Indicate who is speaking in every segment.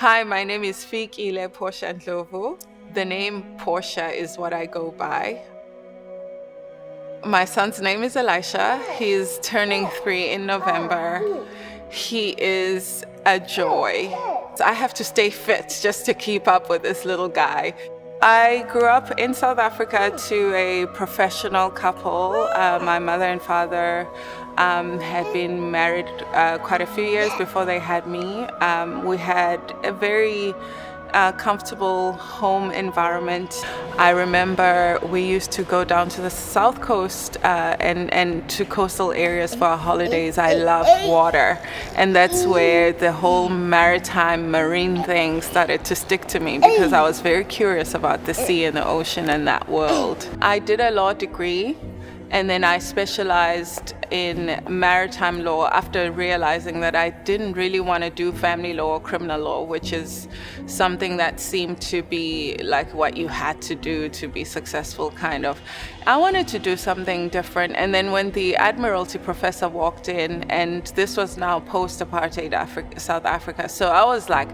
Speaker 1: Hi, my name is Fikile Portia Ndlovu. The name Portia is what I go by. My son's name is Elisha. He's turning 3 in November. He is a joy. I have to stay fit just to keep up with this little guy. I grew up in South Africa to a professional couple. My mother and father had been married quite a few years before they had me. We had a very comfortable home environment. I remember we used to go down to the south coast and to coastal areas for our holidays. I love water, and that's where the whole maritime marine thing started to stick to me because I was very curious about the sea and the ocean and that world. I did a law degree, and then I specialized in maritime law after realizing that I didn't really want to do family law or criminal law, which is something that seemed to be like what you had to do to be successful, kind of. I wanted to do something different. And then when the Admiralty professor walked in, and this was now post-apartheid South Africa, so I was like,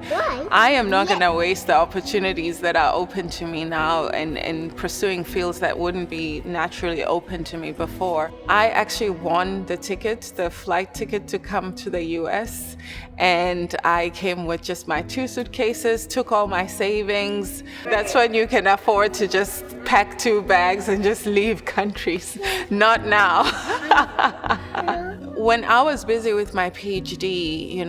Speaker 1: I am not going to waste the opportunities that are open to me now and pursuing fields that wouldn't be naturally open to me before. I actually won the flight ticket to come to the US, and I came with just my 2 suitcases, took all my savings. That's when you can afford to just pack 2 bags and just leave countries. Not now. When I was busy with my PhD,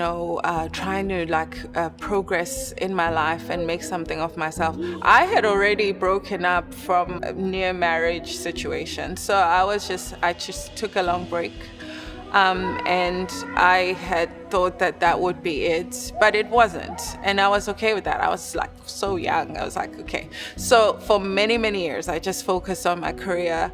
Speaker 1: trying to progress in my life and make something of myself, I had already broken up from a near marriage situation. So I just took a long break. And I had thought that would be it, but it wasn't. And I was okay with that. I was like so young. I was like, okay. So for many, many years, I just focused on my career.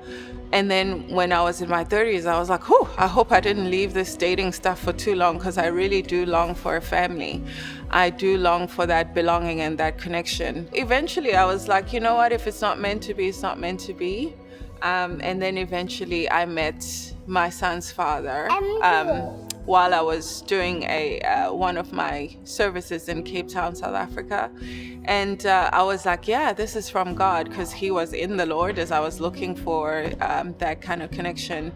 Speaker 1: And then when I was in my 30s, I was like, I hope I didn't leave this dating stuff for too long, because I really do long for a family. I do long for that belonging and that connection. Eventually, I was like, you know what? If it's not meant to be, it's not meant to be. And then eventually I met my son's father while I was doing one of my services in Cape Town, South Africa. And I was like, yeah, this is from God, because he was in the Lord as I was looking for that kind of connection.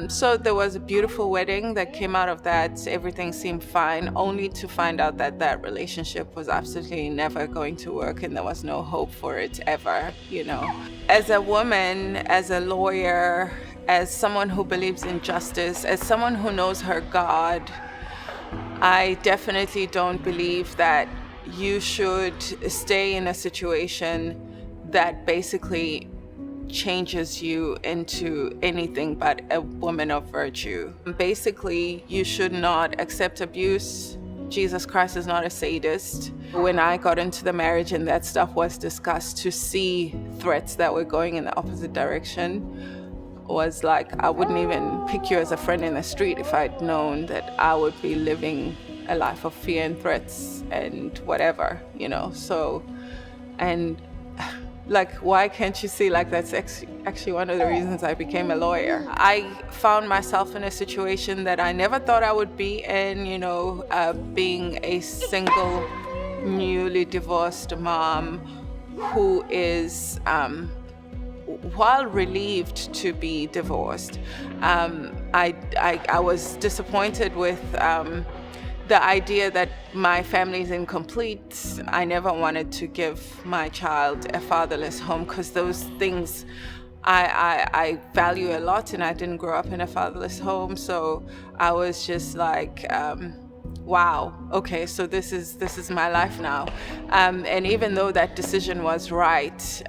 Speaker 1: So there was a beautiful wedding that came out of that. Everything seemed fine, only to find out that relationship was absolutely never going to work, and there was no hope for it ever, As a woman, as a lawyer, as someone who believes in justice, as someone who knows her God, I definitely don't believe that you should stay in a situation that basically changes you into anything but a woman of virtue. Basically, you should not accept abuse. Jesus Christ is not a sadist. When I got into the marriage and that stuff was discussed, to see threats that were going in the opposite direction was like, I wouldn't even pick you as a friend in the street if I'd known that I would be living a life of fear and threats and whatever, So, and why can't you see that's actually one of the reasons I became a lawyer? I found myself in a situation that I never thought I would be in, being a single, newly divorced mom who is, while relieved to be divorced, I was disappointed with the idea that my family is incomplete. I never wanted to give my child a fatherless home, because those things I value a lot, and I didn't grow up in a fatherless home. So I was just like, wow, okay, so this is my life now. And even though that decision was right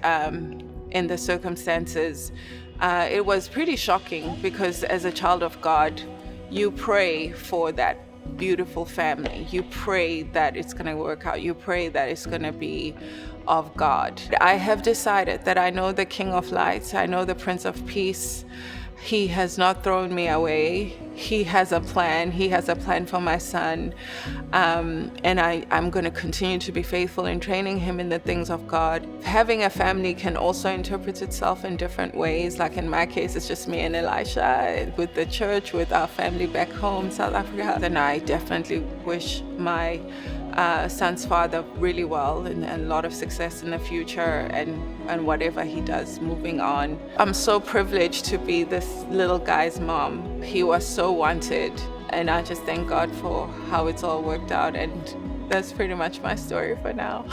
Speaker 1: in the circumstances, it was pretty shocking, because as a child of God, you pray for that beautiful family. You pray that it's going to work out. You pray that it's going to be of God. I have decided that I know the King of Lights. I know the Prince of Peace. He has not thrown me away. He has a plan. He has a plan for my son. And I'm going to continue to be faithful in training him in the things of God. Having a family can also interpret itself in different ways. Like in my case, it's just me and Elisha, with the church, with our family back home, South Africa. And I definitely wish my son's father really well, and a lot of success in the future, and whatever he does moving on. I'm so privileged to be this little guy's mom. He was so wanted, and I just thank God for how it's all worked out, and that's pretty much my story for now.